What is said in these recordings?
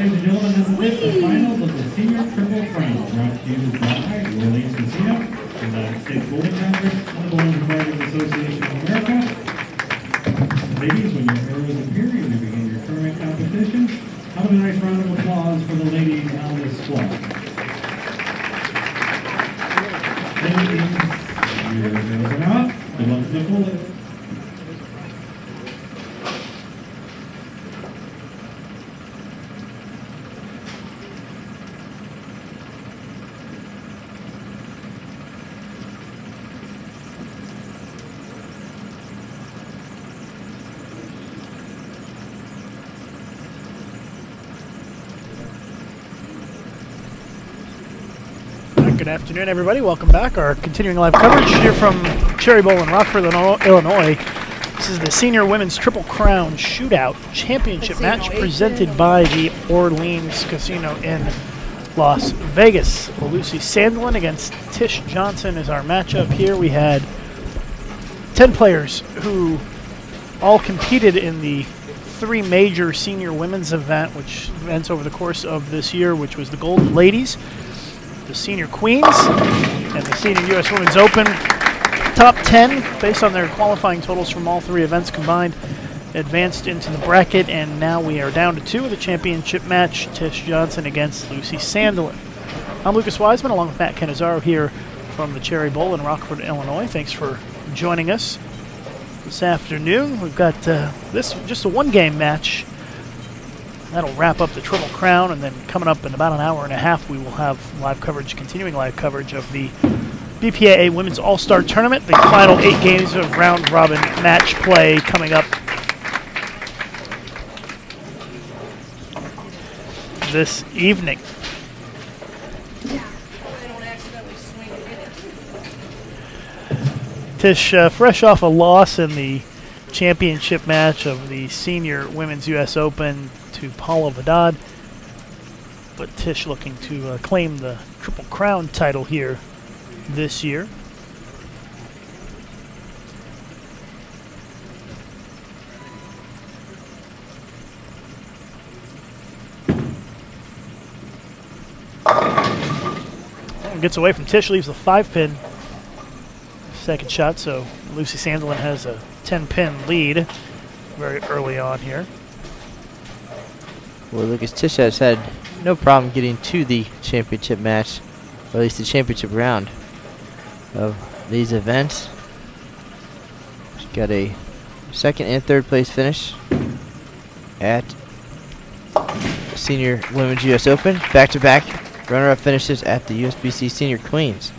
ladies and gentlemen, this is it, the finals of the Senior Triple Crown, brought to you by Orleans Casino, the United States Bowling Congress, and the Bowling Providers Association of America. Ladies, when your arrows appear, you may begin your tournament competition. How about a nice round of applause for the ladies on this squad. Ladies, your arrows are out. Good luck to the bowlers. Good afternoon, everybody. Welcome back. Our continuing live coverage here from Cherry Bowl in Rockford, Illinois. This is the Senior Women's Triple Crown Shootout Championship match presented by the Orleans Casino in Las Vegas. Lucy Sandlin against Tish Johnson is our matchup here. We had 10 players who all competed in the three major senior women's events over the course of this year, which was the Golden Ladies, the Senior Queens, and the Senior U.S. Women's Open. Top 10, based on their qualifying totals from all three events combined, advanced into the bracket, and now we are down to two of the championship match, Tish Johnson against Lucy Sandlin. I'm Lucas Wiseman, along with Matt Cannizzaro here from the Cherry Bowl in Rockford, Illinois. Thanks for joining us this afternoon. We've got this just a one-game match. That'll wrap up the Triple Crown, and then coming up in about an hour and a half, we will have continuing live coverage of the BPAA Women's All-Star Tournament. The final 8 games of round-robin match play coming up this evening. Tish, fresh off a loss in the championship match of the Senior Women's U.S. Open to Paula Vidal, but Tish looking to claim the Triple Crown title here this year. Gets away from Tish, leaves the 5-pin second shot, so Lucy Sandelin has a 10-pin lead very early on here. Well, Lucas, Tish has had no problem getting to the championship match, or at least the championship round of these events. She got a second and third place finish at Senior Women's U.S. Open, back-to-back runner-up finishes at the USBC Senior Queens,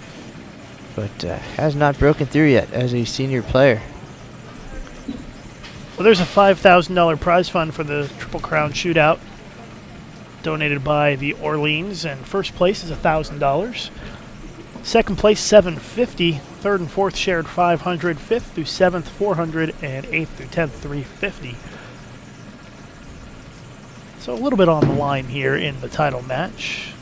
but has not broken through yet as a senior player. Well, there's a $5,000 prize fund for the Triple Crown Shootout, donated by the Orleans, and first place is $1,000. Second place, $750. Third and fourth shared $500. Fifth through seventh, $400, and eighth through 10th, $350. So a little bit on the line here in the title match.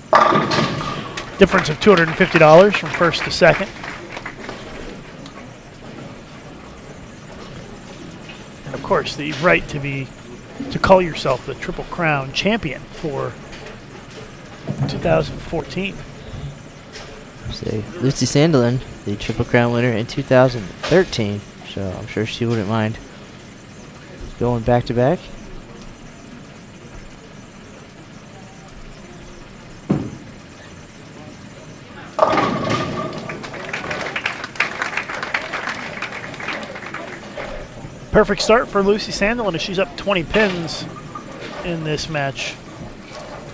Difference of $250 from first to second. And of course, the right to call yourself the Triple Crown champion for 2014. So Lucy Sandelin, the Triple Crown winner in 2013, so I'm sure she wouldn't mind going back-to-back. Perfect start for Lucy Sandelin as she's up 20 pins in this match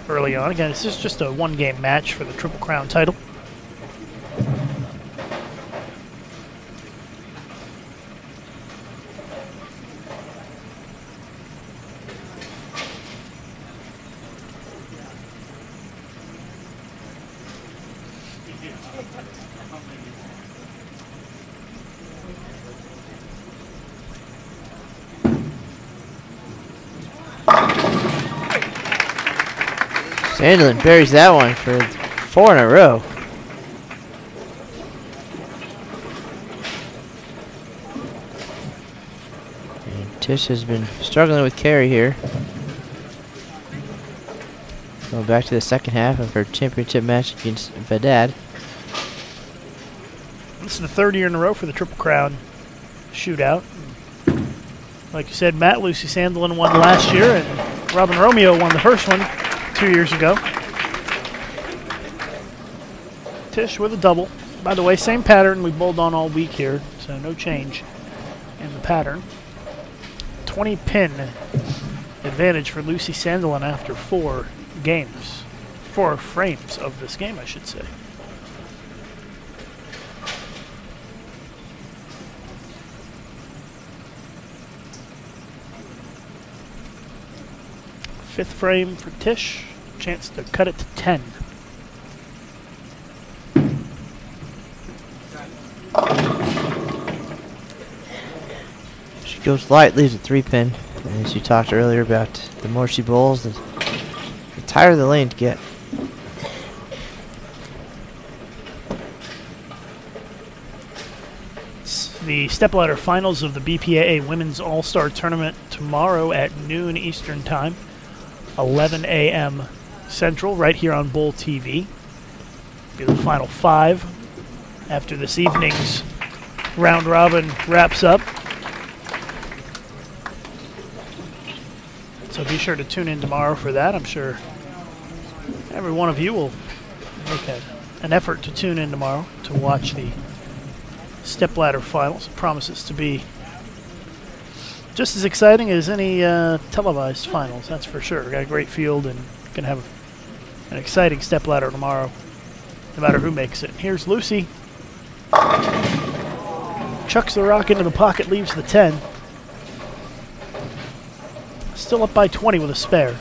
early on. Again, this is just a one-game match for the Triple Crown title. Sandelin buries that one for 4 in a row. And Tish has been struggling with carry here. Going back to the second half of her championship match against Vidal. This is the third year in a row for the Triple Crown Shootout. Like you said, Matt, Lucy Sandelin won last year, and Robin Romeo won the first one 2 years ago. Tish with a double. By the way, same pattern we bowled on all week here, so no change in the pattern. 20-pin advantage for Lucy Sandelin after 4 games. 4 frames of this game, I should say. Fifth frame for Tish. Chance to cut it to 10. She goes light, leaves a 3-pin. And as you talked earlier about the more she bowls, the tighter the lane to get. It's the stepladder finals of the BPAA Women's All-Star Tournament tomorrow at noon Eastern Time. 11 a.m. Central, right here on Bowl TV. Be the final 5 after this evening's round robin wraps up. So be sure to tune in tomorrow for that. I'm sure every one of you will make an effort to tune in tomorrow to watch the stepladder finals. It promises to be just as exciting as any televised finals, that's for sure. Got a great field and gonna have an exciting stepladder tomorrow, no matter who makes it. Here's Lucy Chucks the rock into the pocket, leaves the 10. Still up by 20 with a spare.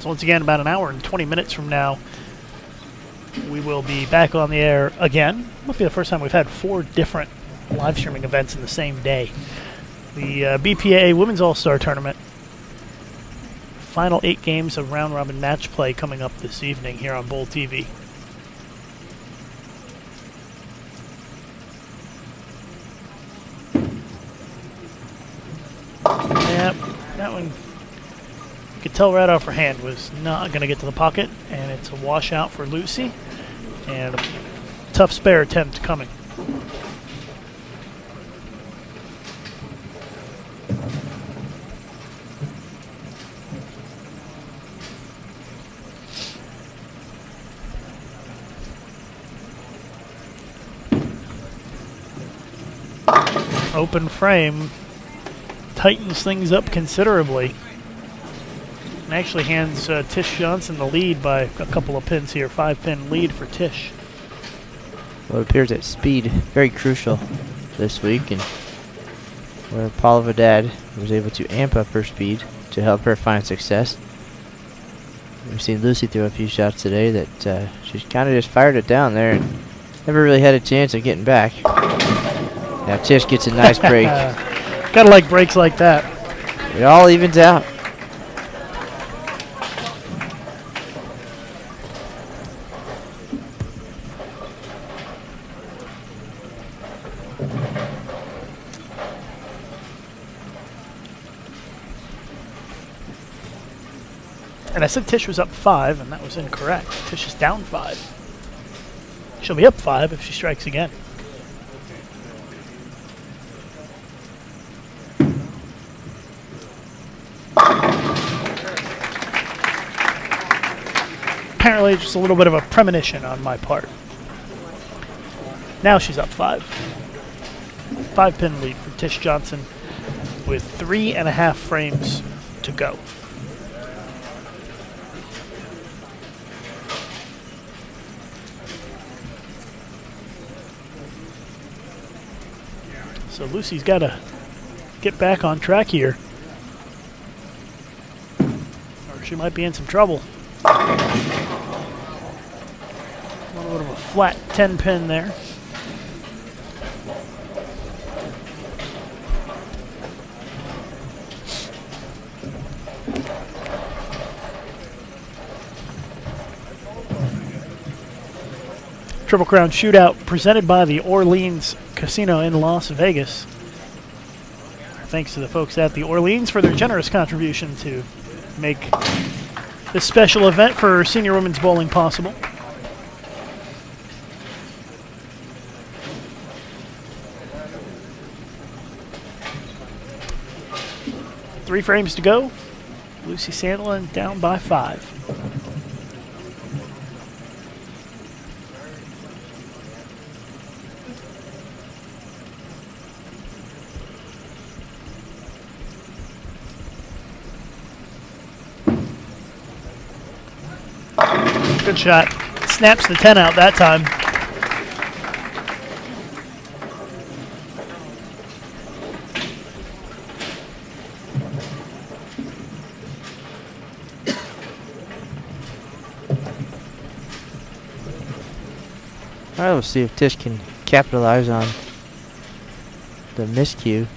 So once again, about an hour and 20 minutes from now, we will be back on the air again. Might be the first time we've had 4 different live streaming events in the same day. The BPA Women's All-Star Tournament. Final 8 games of round-robin match play coming up this evening here on Bowl TV. Yep, that one, you could tell right off her hand, was not going to get to the pocket, and it's a washout for Lucy, and a tough spare attempt coming. Open frame tightens things up considerably and actually hands Tish Johnson the lead by a couple of pins here. 5-pin lead for Tish. Well, it appears that speed very crucial this week, and where Paula Vidad was able to amp up her speed to help her find success. We've seen Lucy throw a few shots today that she's kind of just fired it down there and never really had a chance of getting back. Now Tish gets a nice break. Gotta like breaks like that. It all evens out. And I said Tish was up 5, and that was incorrect. Tish is down 5. She'll be up 5 if she strikes again. Apparently just a little bit of a premonition on my part. Now she's up 5. 5-pin lead for Tish Johnson with 3.5 frames to go. So Lucy's got to get back on track here, or she might be in some trouble. A little bit of a flat 10-pin there. Triple Crown Shootout presented by the Orleans Casino in Las Vegas. Thanks to the folks at the Orleans for their generous contribution to make this special event for senior women's bowling possible. Three frames to go. Lucy Sandlin down by 5. Good shot. Snaps the 10 out that time. All right, we'll see if Tish can capitalize on the miscue.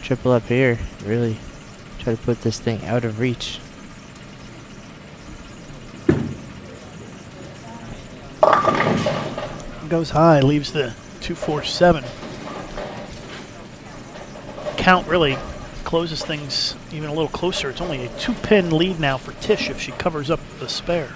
Triple up here. Really try to put this thing out of reach. Goes high, leaves the 2-4-7. Count really closes things even a little closer. It's only a 2-pin lead now for Tish if she covers up the spare.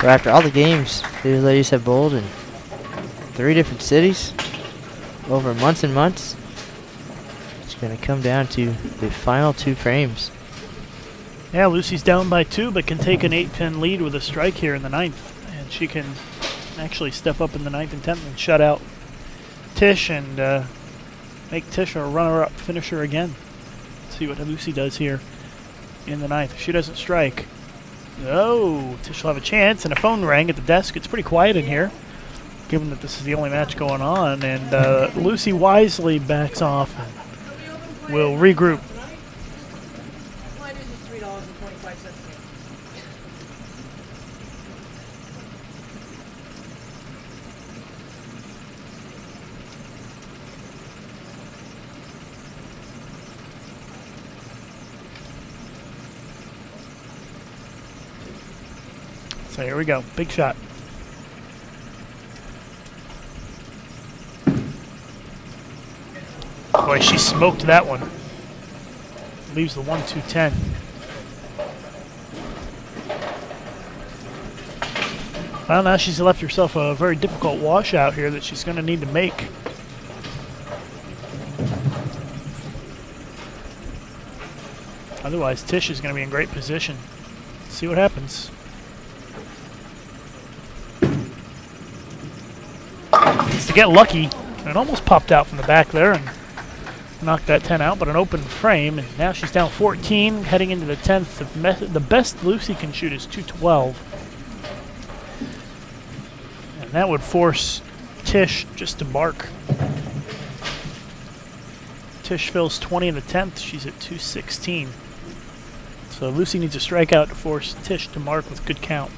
So after all the games these ladies have bowled in 3 different cities over months and months, it's going to come down to the final 2 frames. Yeah, Lucy's down by 2, but can take an 8-pin lead with a strike here in the 9th. And she can actually step up in the 9th and 10th and shut out Tish and make Tish a runner-up finisher again. Let's see what Lucy does here in the 9th. If she doesn't strike, oh, Tish will have a chance, and a phone rang at the desk. It's pretty quiet in here, given that this is the only match going on, and Lucy wisely backs off and will regroup. So here we go, big shot. Boy, she smoked that one. Leaves the 1-2-10. Well, now she's left herself a very difficult washout here that she's going to need to make. Otherwise, Tish is going to be in great position. Let's see what happens. Needs to get lucky. It almost popped out from the back there and knocked that 10 out, but an open frame. And now she's down 14, heading into the 10th. The best Lucy can shoot is 212. And that would force Tish just to mark. Tish fills 20 in the 10th. She's at 216. So Lucy needs a strikeout to force Tish to mark with good count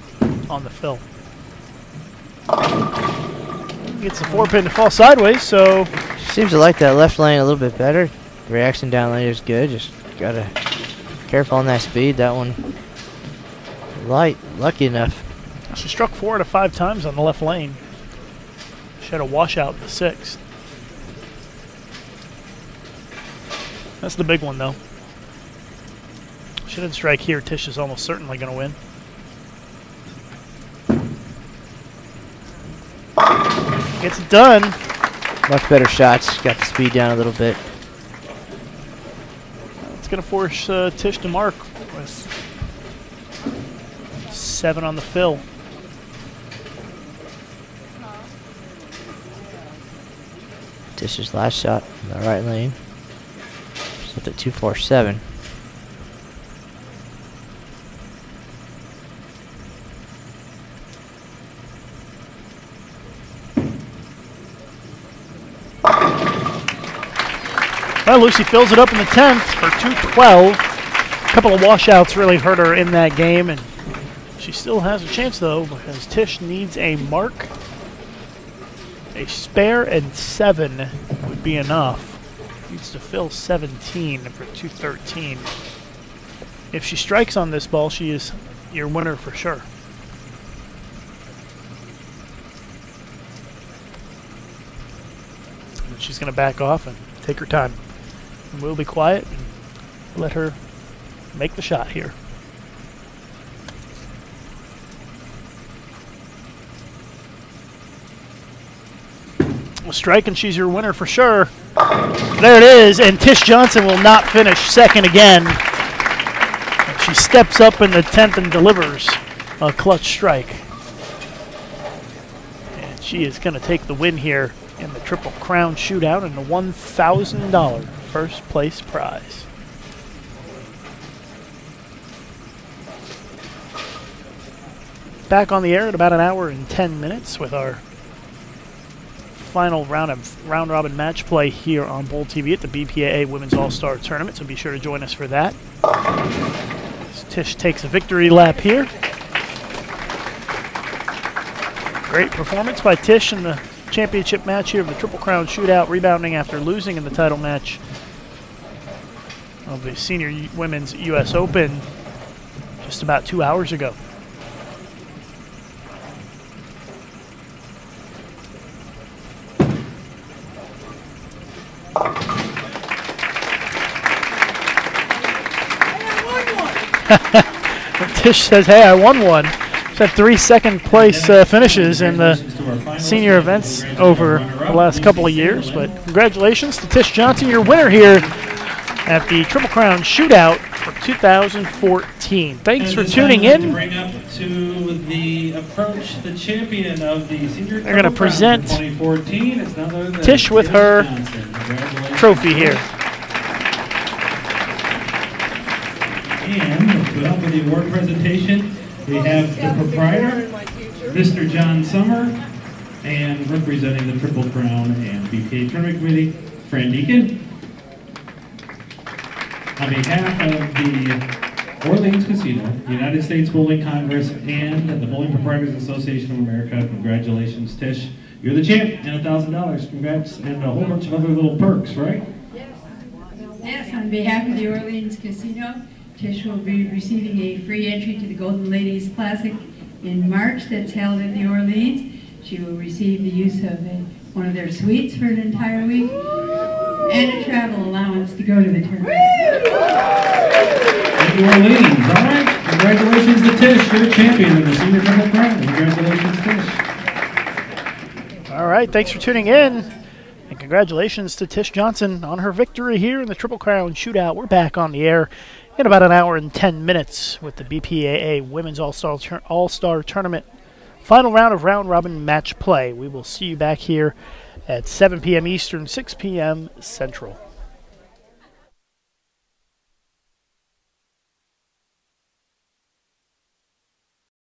on the fill. Gets the 4-pin to fall sideways, so... She seems to like that left lane a little bit better. The reaction down lane is good. Just gotta careful on that speed. That one light, lucky enough. She struck 4 out of 5 times on the left lane. She had a washout in the 6th. That's the big one, though. She didn't strike here. Tish is almost certainly going to win. Gets it done. Much better shots. Got the speed down a little bit. It's going to force Tish to mark with 7 on the fill. Tish's last shot in the right lane. Set at 247. Well, Lucy fills it up in the 10th for 212. A couple of washouts really hurt her in that game, and she still has a chance, though, because Tish needs a mark. A spare and 7 would be enough. Needs to fill 17 for 213. If she strikes on this ball, she is your winner for sure. And she's going to back off and take her time. And we'll be quiet and let her make the shot here. A strike and she's your winner for sure. There it is, and Tish Johnson will not finish second again. She steps up in the 10th and delivers a clutch strike. And she is going to take the win here in the Triple Crown Shootout and the $1,000 first place prize. Back on the air at about an hour and 10 minutes with our final round of round-robin match play here on Bowl TV at the BPAA Women's All-Star Tournament, so be sure to join us for that. Tish takes a victory lap here. Great performance by Tish in the championship match here of the Triple Crown Shootout, rebounding after losing in the title match of the Senior Women's U.S. Open just about 2 hours ago. Tish says, hey, I won one. She's had 3 second-place finishes in the senior events over the last couple of years. But congratulations to Tish Johnson, your winner here at the Triple Crown Shootout for 2014. Thanks for tuning in. Bring up to the approach the champion of the senior. They're going to present 2014. It's none other than Tish with her trophy here. And to put up with the award presentation, we have the proprietor, Mr. John Summer, and representing the Triple Crown and BPA Tournament Committee, Fran Deacon. On behalf of the Orleans Casino, the United States Bowling Congress, and the Bowling Proprietors Association of America, congratulations, Tish. You're the champ, and $1,000. Congrats, and a whole bunch of other little perks, right? Yes. Yes, on behalf of the Orleans Casino, Tish will be receiving a free entry to the Golden Ladies Classic in March that's held in New Orleans. She will receive the use of one of their suites for an entire week and a travel allowance to go to the tournament. New Orleans, all right. Congratulations to Tish. You're a champion in the Senior Triple Crown. Congratulations, Tish. All right, thanks for tuning in. And congratulations to Tish Johnson on her victory here in the Triple Crown Shootout. We're back on the air in about an hour and 10 minutes with the BPAA Women's All-Star Tournament final round of round-robin match play. We will see you back here at 7 p.m. Eastern, 6 p.m. Central.